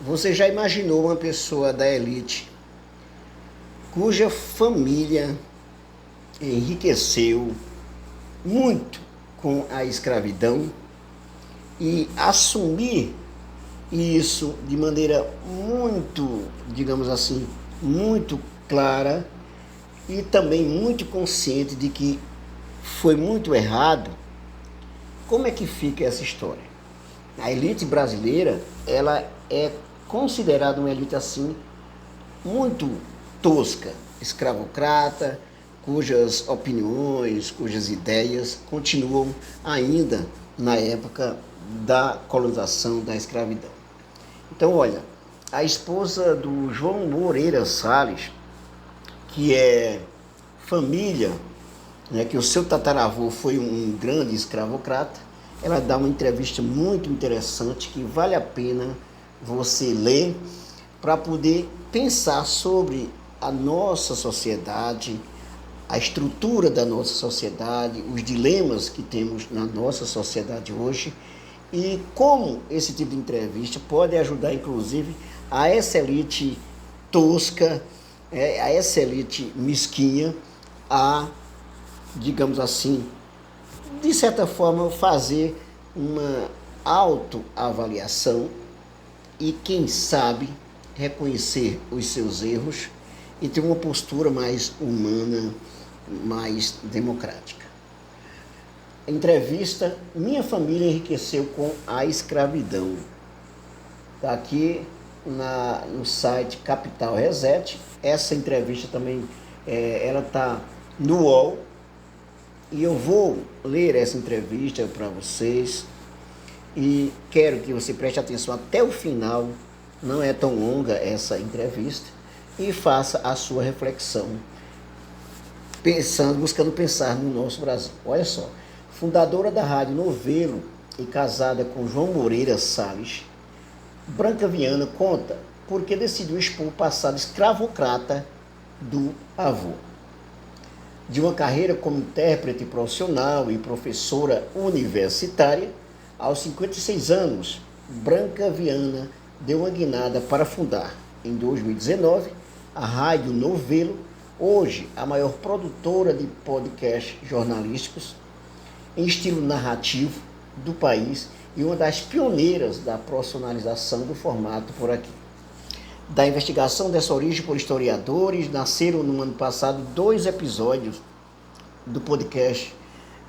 Você já imaginou uma pessoa da elite cuja família enriqueceu muito com a escravidão e assumir isso de maneira muito, digamos assim, muito clara e também muito consciente de que foi muito errado? Como é que fica essa história? A elite brasileira, ela é considerada uma elite assim muito tosca, escravocrata, cujas opiniões, cujas ideias continuam ainda na época da colonização, da escravidão. Então, olha, a esposa do João Moreira Salles, que é família, né, que o seu tataravô foi um grande escravocrata, ela dá uma entrevista muito interessante que vale a pena você ler para poder pensar sobre a nossa sociedade, a estrutura da nossa sociedade, os dilemas que temos na nossa sociedade hoje e como esse tipo de entrevista pode ajudar, inclusive, a essa elite tosca, a essa elite mesquinha a, digamos assim, de certa forma, fazer uma autoavaliação e, quem sabe, reconhecer os seus erros e ter uma postura mais humana, mais democrática. Entrevista: Minha família enriqueceu com a escravidão. Está aqui no site Capital Reset. Essa entrevista também ela está no UOL. E eu vou ler essa entrevista para vocês e quero que você preste atenção até o final, não é tão longa essa entrevista, e faça a sua reflexão, buscando pensar no nosso Brasil. Olha só, fundadora da Rádio Novelo e casada com João Moreira Salles, Branca Viana conta por que decidiu expor o passado escravocrata do avô. De uma carreira como intérprete profissional e professora universitária, aos 56 anos, Branca Viana deu uma guinada para fundar, em 2019, a Rádio Novelo, hoje a maior produtora de podcasts jornalísticos em estilo narrativo do país e uma das pioneiras da profissionalização do formato por aqui. Da investigação dessa origem por historiadores, nasceram no ano passado 2 episódios do podcast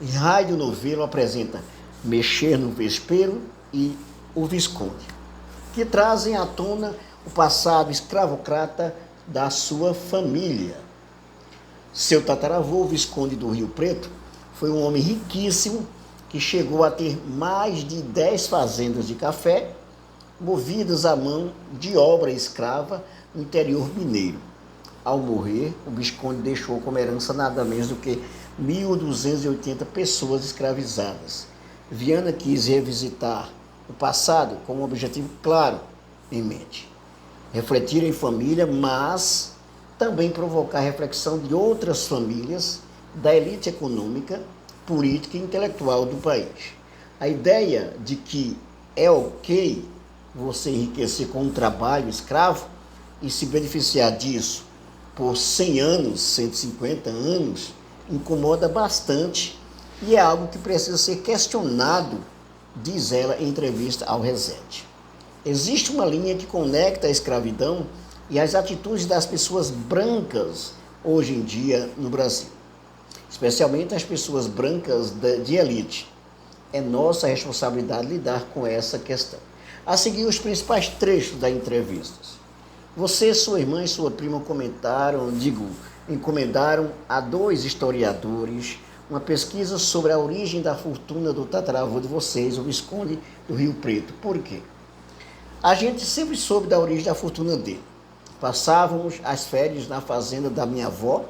Rádio Novelo apresenta Mexer no Vespeiro e O Visconde, que trazem à tona o passado escravocrata da sua família. Seu tataravô, o Visconde do Rio Preto, foi um homem riquíssimo que chegou a ter mais de 10 fazendas de café movidas à mão de obra escrava no interior mineiro. Ao morrer, o Visconde deixou como herança nada menos do que 1.280 pessoas escravizadas. Viana quis revisitar o passado com um objetivo claro em mente: refletir em família, mas também provocar reflexão de outras famílias da elite econômica, política e intelectual do país. A ideia de que é ok você enriquecer com um trabalho escravo e se beneficiar disso por 100 anos, 150 anos, incomoda bastante e é algo que precisa ser questionado, diz ela em entrevista ao Reset. Existe uma linha que conecta a escravidão e as atitudes das pessoas brancas hoje em dia no Brasil, especialmente as pessoas brancas de elite. É nossa responsabilidade lidar com essa questão. A seguir, os principais trechos da entrevista. Você, sua irmã e sua prima encomendaram a 2 historiadores uma pesquisa sobre a origem da fortuna do tataravô de vocês, o Visconde do Rio Preto. Por quê? A gente sempre soube da origem da fortuna dele. Passávamos as férias na fazenda da minha avó,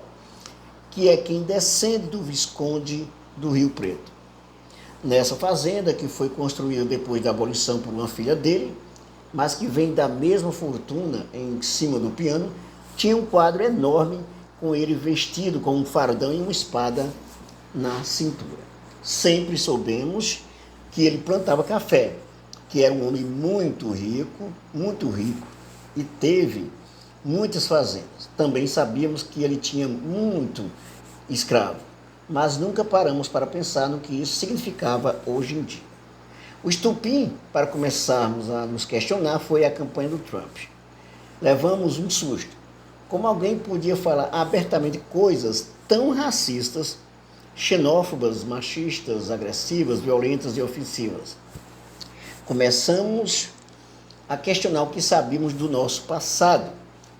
que é quem descende do Visconde do Rio Preto. Nessa fazenda, que foi construída depois da abolição por uma filha dele, mas que vem da mesma fortuna em cima do piano, tinha um quadro enorme com ele vestido com um fardão e uma espada na cintura. Sempre soubemos que ele plantava café, que era um homem muito rico e teve muitas fazendas. Também sabíamos que ele tinha muito escravo, mas nunca paramos para pensar no que isso significava hoje em dia. O estupim para começarmos a nos questionar foi a campanha do Trump. Levamos um susto. Como alguém podia falar abertamente coisas tão racistas, xenófobas, machistas, agressivas, violentas e ofensivas? Começamos a questionar o que sabíamos do nosso passado,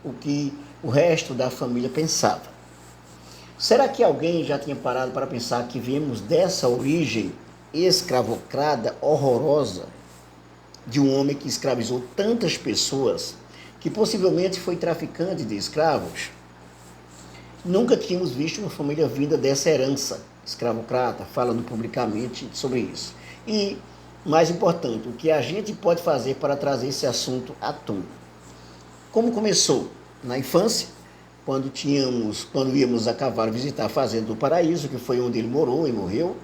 o que o resto da família pensava. Será que alguém já tinha parado para pensar que viemos dessa origem escravocrada, horrorosa, de um homem que escravizou tantas pessoas, que possivelmente foi traficante de escravos? Nunca tínhamos visto uma família vinda dessa herança escravocrata, falando publicamente sobre isso. E, mais importante, o que a gente pode fazer para trazer esse assunto à tona? Como começou? Na infância, quando íamos a cavalo visitar a Fazenda do Paraíso, que foi onde ele morou e morreu,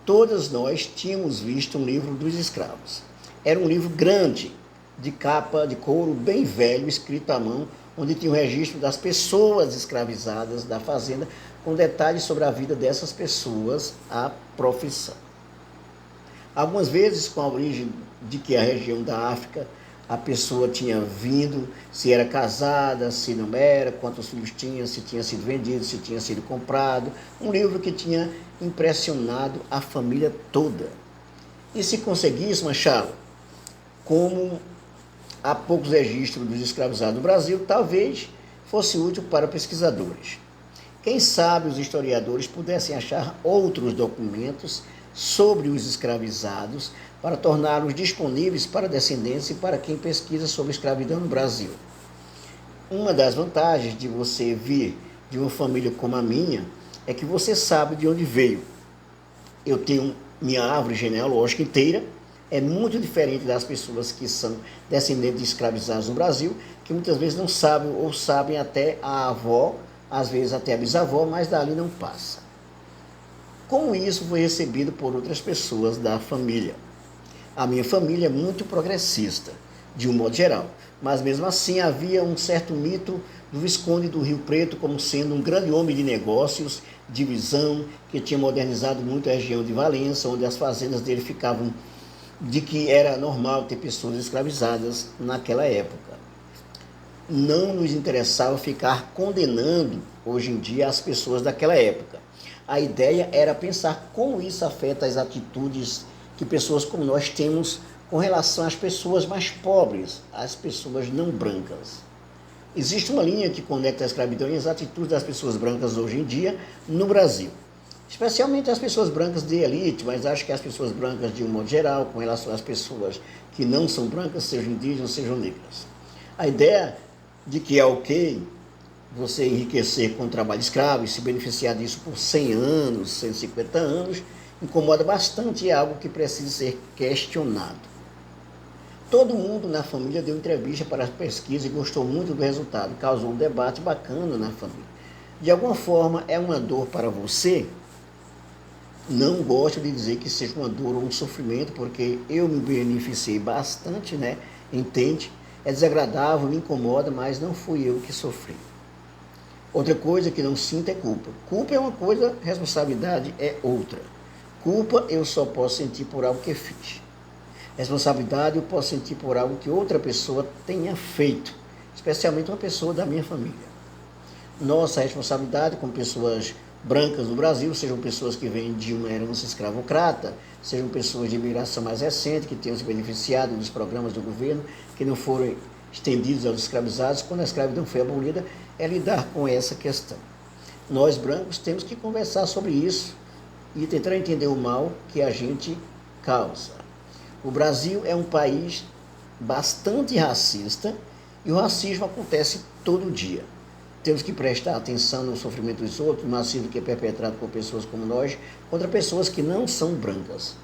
todas nós tínhamos visto um livro dos escravos. Era um livro grande, de capa de couro bem velho, escrito à mão, onde tinha o registro das pessoas escravizadas da fazenda, com detalhes sobre a vida dessas pessoas, a profissão. Algumas vezes com a origem de que a região da África a pessoa tinha vindo, se era casada, se não era, quantos filhos tinha, se tinha sido vendido, se tinha sido comprado. Um livro que tinha impressionado a família toda. E se conseguíssemos achá-lo, como há poucos registros dos escravizados no Brasil, talvez fosse útil para pesquisadores. Quem sabe os historiadores pudessem achar outros documentos sobre os escravizados para torná-los disponíveis para a descendência e para quem pesquisa sobre escravidão no Brasil. Uma das vantagens de você vir de uma família como a minha é que você sabe de onde veio. Eu tenho minha árvore genealógica inteira, é muito diferente das pessoas que são descendentes de escravizados no Brasil, que muitas vezes não sabem ou sabem até a avó, às vezes até a bisavó, mas dali não passa. Como isso foi recebido por outras pessoas da família? A minha família é muito progressista, de um modo geral, mas mesmo assim havia um certo mito do Visconde do Rio Preto como sendo um grande homem de negócios, de visão, que tinha modernizado muito a região de Valença, onde as fazendas dele ficavam, de que era normal ter pessoas escravizadas naquela época. Não nos interessava ficar condenando hoje em dia as pessoas daquela época. A ideia era pensar como isso afeta as atitudes que pessoas como nós temos com relação às pessoas mais pobres, às pessoas não brancas. Existe uma linha que conecta a escravidão e as atitudes das pessoas brancas hoje em dia no Brasil. Especialmente as pessoas brancas de elite, mas acho que as pessoas brancas de um modo geral, com relação às pessoas que não são brancas, sejam indígenas, sejam negras. A ideia de que é ok você enriquecer com o trabalho escravo e se beneficiar disso por 100 anos, 150 anos, incomoda bastante e é algo que precisa ser questionado. Todo mundo na família deu entrevista para a pesquisa e gostou muito do resultado, causou um debate bacana na família. De alguma forma, é uma dor para você? Não gosto de dizer que seja uma dor ou um sofrimento, porque eu me beneficiei bastante, né? Entende? É desagradável, me incomoda, mas não fui eu que sofri. Outra coisa que não sinto é culpa. Culpa é uma coisa, responsabilidade é outra. Culpa eu só posso sentir por algo que fiz. Responsabilidade eu posso sentir por algo que outra pessoa tenha feito, especialmente uma pessoa da minha família. Nossa responsabilidade como pessoas brancas no Brasil, sejam pessoas que vêm de uma herança escravocrata, sejam pessoas de imigração mais recente, que tenham se beneficiado dos programas do governo, que não foram estendidos aos escravizados, quando a escravidão foi abolida, é lidar com essa questão. Nós, brancos, temos que conversar sobre isso e tentar entender o mal que a gente causa. O Brasil é um país bastante racista e o racismo acontece todo dia. Temos que prestar atenção no sofrimento dos outros, no racismo que é perpetrado por pessoas como nós, contra pessoas que não são brancas.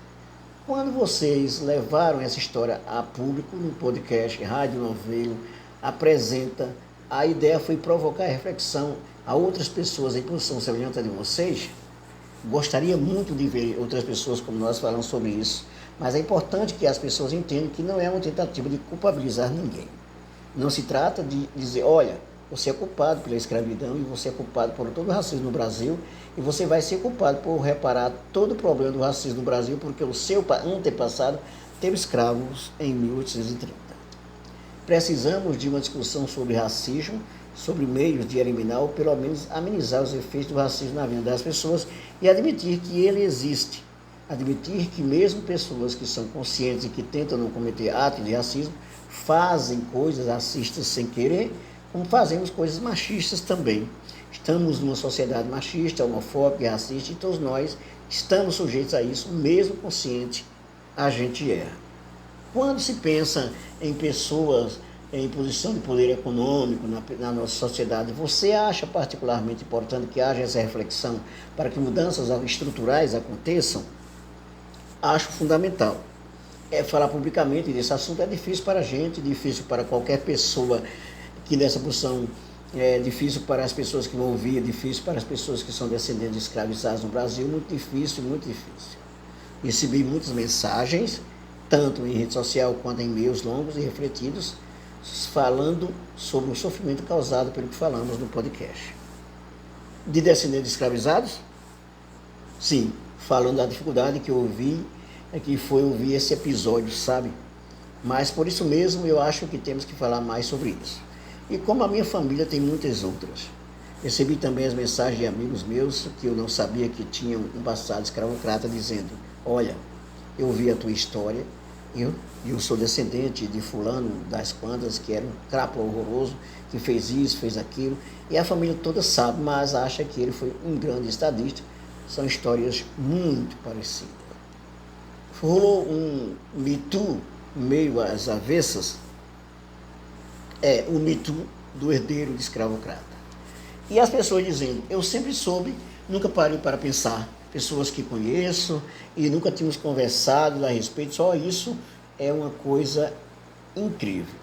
Quando vocês levaram essa história a público, no podcast Rádio Novelo, apresenta, a ideia foi provocar reflexão a outras pessoas em posição semelhante a de vocês. Gostaria muito de ver outras pessoas como nós falando sobre isso, Mas é importante que as pessoas entendam que não é uma tentativa de culpabilizar ninguém. Não se trata de dizer, olha, você é culpado pela escravidão e você é culpado por todo o racismo no Brasil e você vai ser culpado por reparar todo o problema do racismo no Brasil porque o seu antepassado teve escravos em 1830. Precisamos de uma discussão sobre racismo, sobre meios de eliminar ou pelo menos amenizar os efeitos do racismo na vida das pessoas e admitir que ele existe. Admitir que mesmo pessoas que são conscientes e que tentam não cometer atos de racismo fazem coisas racistas sem querer, como fazemos coisas machistas também. Estamos numa sociedade machista, homofóbica e racista e todos nós estamos sujeitos a isso, mesmo consciente, a gente erra. Quando se pensa em pessoas em posição de poder econômico na nossa sociedade, você acha particularmente importante que haja essa reflexão para que mudanças estruturais aconteçam? Acho fundamental. Falar publicamente desse assunto é difícil para a gente, difícil para qualquer pessoa que nessa posição, é difícil para as pessoas que vão ouvir, é difícil para as pessoas que são descendentes de escravizados no Brasil, muito difícil, muito difícil. Recebi muitas mensagens, tanto em rede social quanto em e-mails longos e refletidos, falando sobre o sofrimento causado pelo que falamos no podcast. De descendentes escravizados? Sim, falando da dificuldade que eu ouvi, que foi ouvir esse episódio, sabe? Mas por isso mesmo eu acho que temos que falar mais sobre isso. E como a minha família tem muitas outras. Recebi também as mensagens de amigos meus que eu não sabia que tinham um passado escravocrata dizendo, olha, eu ouvi a tua história, eu sou descendente de fulano das quantas, que era um crápula horroroso, que fez isso, fez aquilo, e a família toda sabe, mas acha que ele foi um grande estadista. São histórias muito parecidas. Rolou um Me Too meio às avessas, o Me Too do herdeiro de escravocrata. E as pessoas dizendo, eu sempre soube, nunca parei para pensar, pessoas que conheço e nunca tínhamos conversado a respeito, só isso é uma coisa incrível.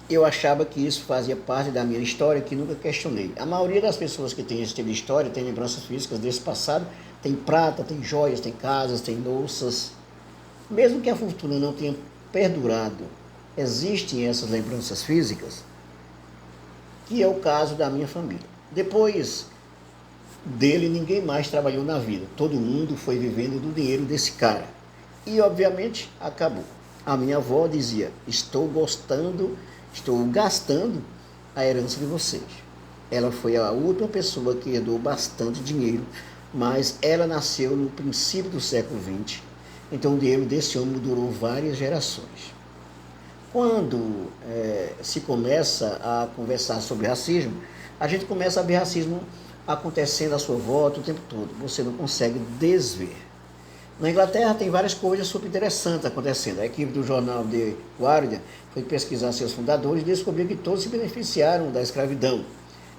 Eu achava que isso fazia parte da minha história, que nunca questionei. A maioria das pessoas que tem esse tipo de história, tem lembranças físicas desse passado, tem prata, tem joias, tem casas, tem louças. Mesmo que a fortuna não tenha perdurado, existem essas lembranças físicas, que é o caso da minha família. Depois dele, ninguém mais trabalhou na vida. Todo mundo foi vivendo do dinheiro desse cara. E, obviamente, acabou. A minha avó dizia, estou gastando a herança de vocês. Ela foi a última pessoa que herdou bastante dinheiro, mas ela nasceu no princípio do século XX. Então, o dinheiro desse homem durou várias gerações. Quando se começa a conversar sobre racismo, a gente começa a ver racismo acontecendo à sua volta o tempo todo. Você não consegue desver. Na Inglaterra tem várias coisas super interessantes acontecendo. A equipe do jornal The Guardian foi pesquisar seus fundadores e descobriu que todos se beneficiaram da escravidão.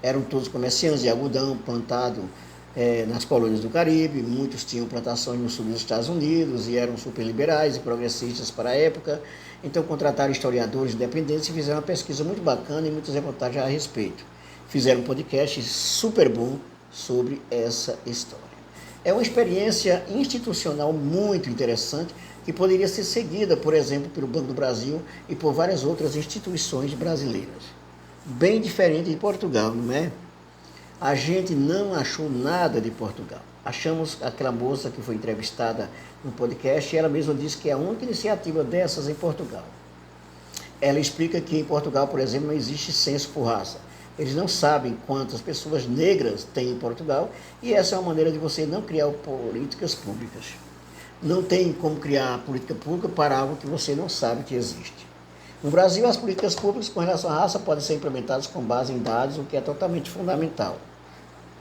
Eram todos comerciantes de algodão plantado nas colônias do Caribe, muitos tinham plantações no sul dos Estados Unidos e eram super liberais e progressistas para a época. Então contrataram historiadores independentes e fizeram uma pesquisa muito bacana e muitas reportagens a respeito. Fizeram um podcast super bom sobre essa história. É uma experiência institucional muito interessante que poderia ser seguida, por exemplo, pelo Banco do Brasil e por várias outras instituições brasileiras. Bem diferente de Portugal, não é? A gente não achou nada de Portugal. Achamos aquela moça que foi entrevistada no podcast e ela mesma disse que é a única iniciativa dessas em Portugal. Ela explica que em Portugal, por exemplo, não existe censo por raça. Eles não sabem quantas pessoas negras tem em Portugal e essa é uma maneira de você não criar políticas públicas. Não tem como criar política pública para algo que você não sabe que existe. No Brasil, as políticas públicas com relação à raça podem ser implementadas com base em dados, o que é totalmente fundamental.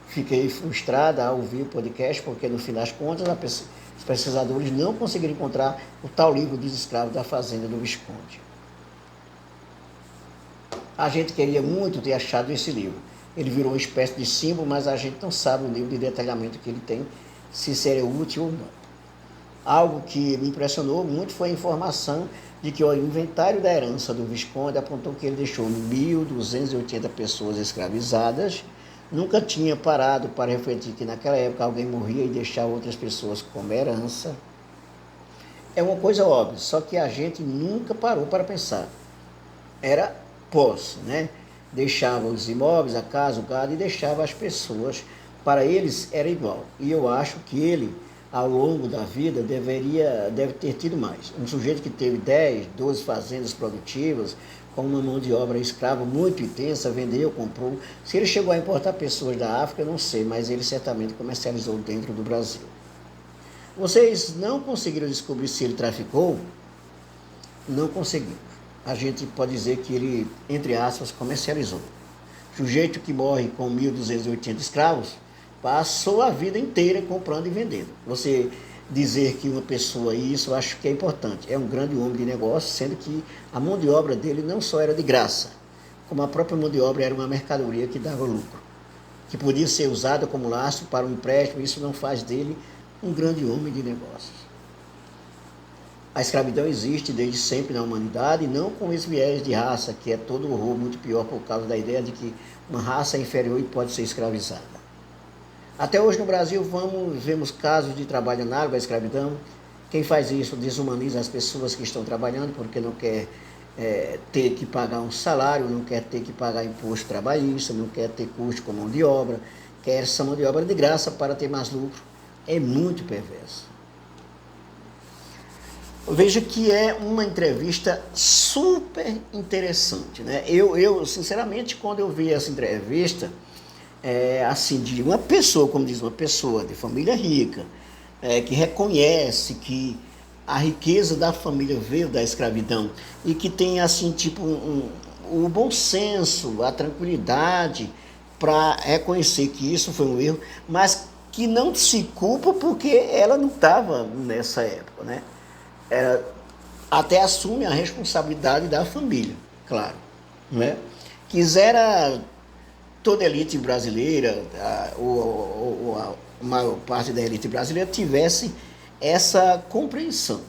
Fiquei frustrada ao ouvir o podcast porque, no fim das contas, os pesquisadores não conseguiram encontrar o tal livro dos escravos da fazenda do Visconde. A gente queria muito ter achado esse livro. Ele virou uma espécie de símbolo, mas a gente não sabe o nível de detalhamento que ele tem, se seria útil ou não. Algo que me impressionou muito foi a informação de que o inventário da herança do Visconde apontou que ele deixou 1.280 pessoas escravizadas, nunca tinha parado para refletir que naquela época alguém morria e deixava outras pessoas como herança. É uma coisa óbvia, só que a gente nunca parou para pensar. Era posse, né? Deixava os imóveis, a casa, o gado e deixava as pessoas. Para eles era igual. E eu acho que ele, ao longo da vida, deve ter tido mais. Um sujeito que teve 10, 12 fazendas produtivas, com uma mão de obra escrava muito intensa, vendeu, comprou. Se ele chegou a importar pessoas da África, eu não sei, mas ele certamente comercializou dentro do Brasil. Vocês não conseguiram descobrir se ele traficou? Não conseguimos. A gente pode dizer que ele, entre aspas, comercializou. Sujeito que morre com 1.280 escravos, passou a vida inteira comprando e vendendo. Você dizer que uma pessoa, isso eu acho que é importante, é um grande homem de negócio, sendo que a mão de obra dele não só era de graça, como a própria mão de obra era uma mercadoria que dava lucro, que podia ser usada como laço para um empréstimo. Isso não faz dele um grande homem de negócios. A escravidão existe desde sempre na humanidade, e não com esse viés de raça, que é todo horror, muito pior por causa da ideia de que uma raça é inferior e pode ser escravizada. Até hoje no Brasil vemos casos de trabalho análogo à escravidão. Quem faz isso desumaniza as pessoas que estão trabalhando porque não quer ter que pagar um salário, não quer ter que pagar imposto trabalhista, não quer ter custo com mão de obra, quer essa mão de obra de graça para ter mais lucro. É muito perverso. Veja que é uma entrevista super interessante, né? Eu sinceramente, quando eu vi essa entrevista, assim, de uma pessoa, como diz, uma pessoa de família rica, que reconhece que a riqueza da família veio da escravidão e que tem, assim, tipo, o bom senso, a tranquilidade para reconhecer que isso foi um erro, mas que não se culpa porque ela não estava nessa época, né? Até assume a responsabilidade da família, claro, né? Quisera toda a elite brasileira, a maior parte da elite brasileira tivesse essa compreensão.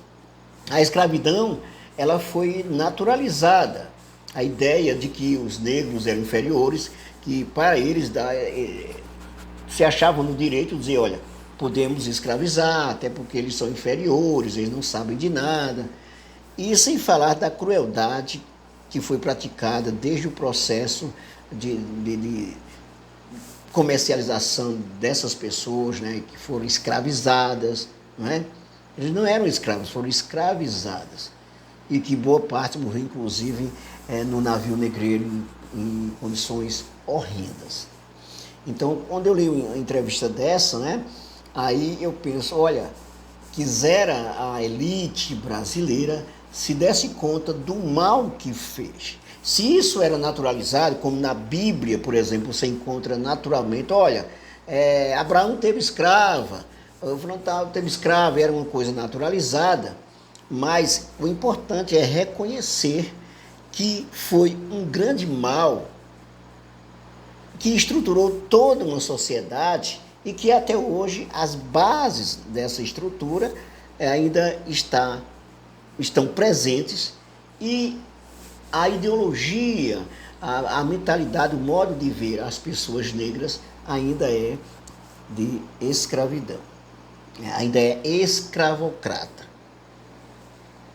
A escravidão, ela foi naturalizada, a ideia de que os negros eram inferiores, que para eles se achavam no direito de dizer, olha, podemos escravizar, até porque eles são inferiores, eles não sabem de nada. E sem falar da crueldade que foi praticada desde o processo de comercialização dessas pessoas, né, que foram escravizadas, não é? Eles não eram escravos, foram escravizadas. E que boa parte morreu, inclusive, no navio negreiro, em condições horrendas. Então, quando eu leio uma entrevista dessa, né, aí eu penso, olha, quisera a elite brasileira se desse conta do mal que fez. Se isso era naturalizado, como na Bíblia, por exemplo, você encontra naturalmente, olha, Abraão teve escrava, teve escravo, era uma coisa naturalizada, mas o importante é reconhecer que foi um grande mal que estruturou toda uma sociedade e que até hoje as bases dessa estrutura ainda estão presentes, e a ideologia, a mentalidade, o modo de ver as pessoas negras ainda é de escravidão, ainda é escravocrata.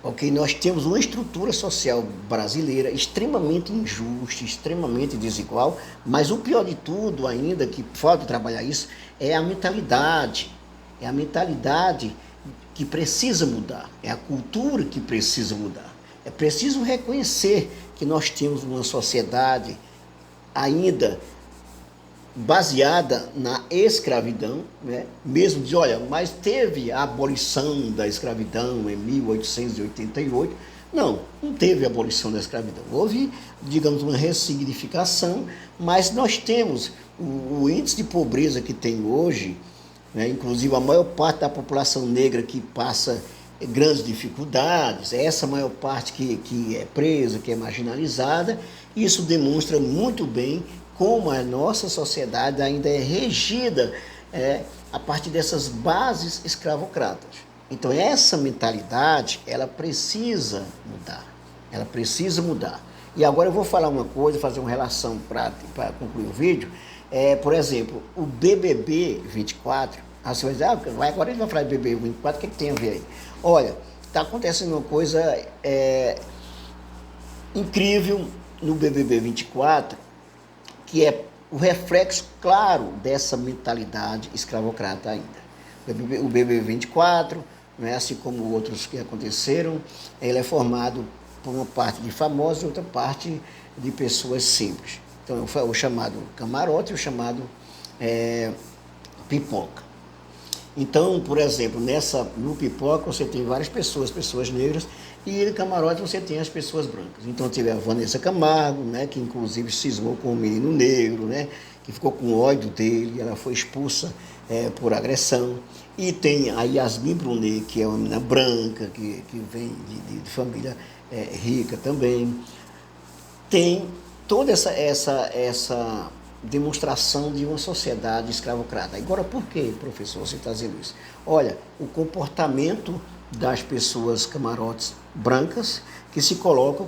Ok? Nós temos uma estrutura social brasileira extremamente injusta, extremamente desigual, mas o pior de tudo ainda, que falta trabalhar isso, é a mentalidade. É a mentalidade que precisa mudar, é a cultura que precisa mudar. É preciso reconhecer que nós temos uma sociedade ainda baseada na escravidão, né? Mesmo diz, olha, mas teve a abolição da escravidão em 1888. Não teve a abolição da escravidão. Houve, digamos, uma ressignificação, mas nós temos o índice de pobreza que tem hoje, né? Inclusive a maior parte da população negra que passa grandes dificuldades, essa maior parte que é presa, que é marginalizada. Isso demonstra muito bem como a nossa sociedade ainda é regida a partir dessas bases escravocratas. Então essa mentalidade, ela precisa mudar, E agora eu vou falar uma coisa, fazer uma relação para concluir o vídeo, Por exemplo, o BBB 24, aí você vai dizer, agora a gente vai falar de BBB 24, o que tem a ver aí? Olha, está acontecendo uma coisa incrível no BBB 24, que é o reflexo claro dessa mentalidade escravocrata ainda. O BBB 24, né, assim como outros que aconteceram, ele é formado por uma parte de famosos e outra parte de pessoas simples. Então, o chamado camarote e o chamado pipoca. Então, por exemplo, no pipoca você tem várias pessoas negras, e no camarote você tem as pessoas brancas. Então teve a Vanessa Camargo, né, que inclusive cismou com um menino negro, né, que ficou com ódio dele, ela foi expulsa por agressão. E tem a Yasmin Brunet, que é uma menina branca, que vem de família rica também. Tem toda essa demonstração de uma sociedade escravocrata. Agora, por que, professor, você está dizendo isso? Olha, o comportamento das pessoas camarotes brancas, que se colocam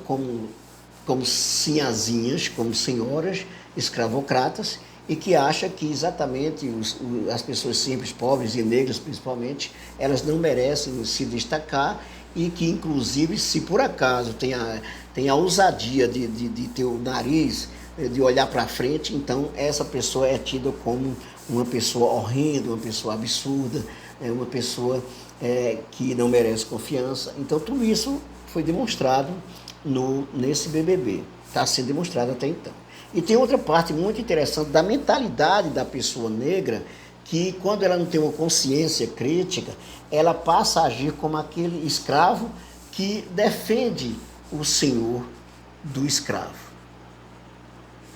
como sinhazinhas, como senhoras escravocratas, e que acha que exatamente as pessoas simples, pobres e negras principalmente, elas não merecem se destacar, e que inclusive, se por acaso tem a ousadia de ter o nariz, de olhar para frente, então essa pessoa é tida como uma pessoa horrenda, uma pessoa absurda, uma pessoa que não merece confiança. Então tudo isso foi demonstrado nesse BBB, está sendo demonstrado até então. E tem outra parte muito interessante da mentalidade da pessoa negra, que quando ela não tem uma consciência crítica, ela passa a agir como aquele escravo que defende o senhor do escravo.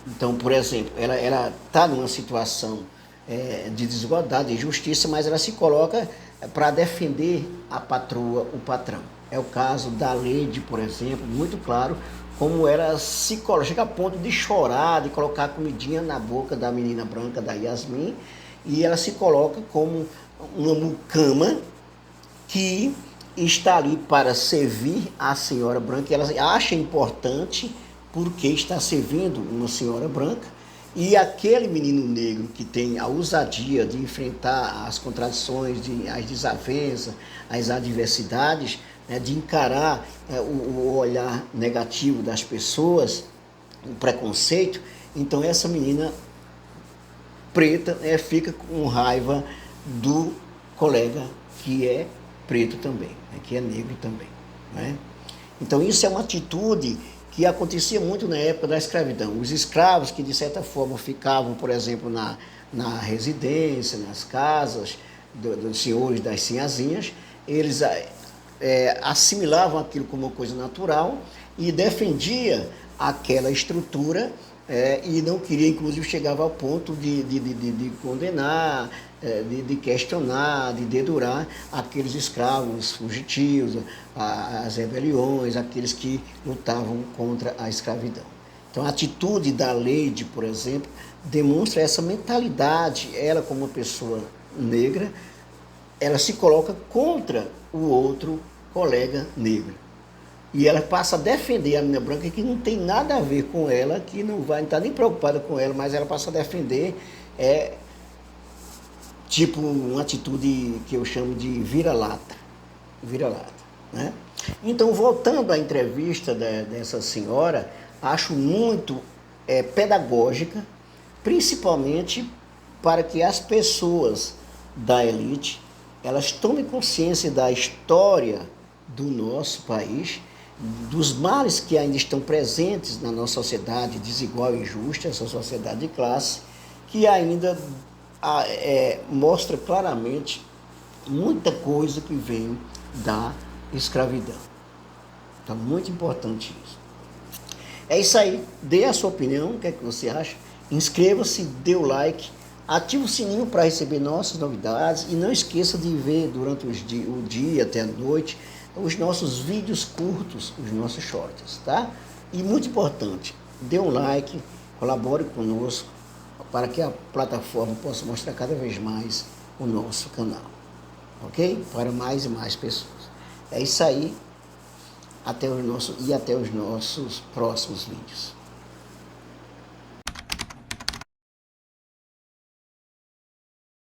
Então, por exemplo, ela está numa situação de desigualdade, de injustiça, mas ela se coloca para defender a patroa, o patrão. É o caso da Lady, por exemplo, muito claro, como ela se coloca, chega a ponto de chorar, de colocar comidinha na boca da menina branca, da Yasmin, e ela se coloca como uma mucama que está ali para servir a senhora branca, e ela acha importante porque está servindo uma senhora branca, e aquele menino negro que tem a ousadia de enfrentar as contradições, as desavenças, as adversidades, né, de encarar o olhar negativo das pessoas, o preconceito, então essa menina preta fica com raiva do colega que é preto também, né, que é negro também, né? Então isso é uma atitude que acontecia muito na época da escravidão. Os escravos que, de certa forma, ficavam, por exemplo, na residência, nas casas dos senhores, das sinhazinhas, eles assimilavam aquilo como uma coisa natural e defendia aquela estrutura e não queria, inclusive, chegava ao ponto de condenar, de questionar, de dedurar aqueles escravos fugitivos, as rebeliões, aqueles que lutavam contra a escravidão. Então, a atitude da Lady, por exemplo, demonstra essa mentalidade. Ela, como uma pessoa negra, ela se coloca contra o outro colega negro. E ela passa a defender a menina branca, que não tem nada a ver com ela, que não vai estar nem preocupada com ela, mas ela passa a defender, tipo uma atitude que eu chamo de vira-lata. Vira-lata, né? Então, voltando à entrevista dessa senhora, acho muito pedagógica, principalmente para que as pessoas da elite, elas tomem consciência da história do nosso país, dos males que ainda estão presentes na nossa sociedade desigual e injusta, essa sociedade de classe, que ainda mostra claramente muita coisa que vem da escravidão. Então, muito importante isso. É isso aí. Dê a sua opinião, o que é que você acha? Inscreva-se, dê o like, ative o sininho para receber nossas novidades e não esqueça de ver durante o dia até a noite os nossos vídeos curtos, os nossos shorts, tá? E muito importante, dê um like, colabore conosco para que a plataforma possa mostrar cada vez mais o nosso canal, ok? Para mais e mais pessoas. É isso aí, até os nossos próximos vídeos.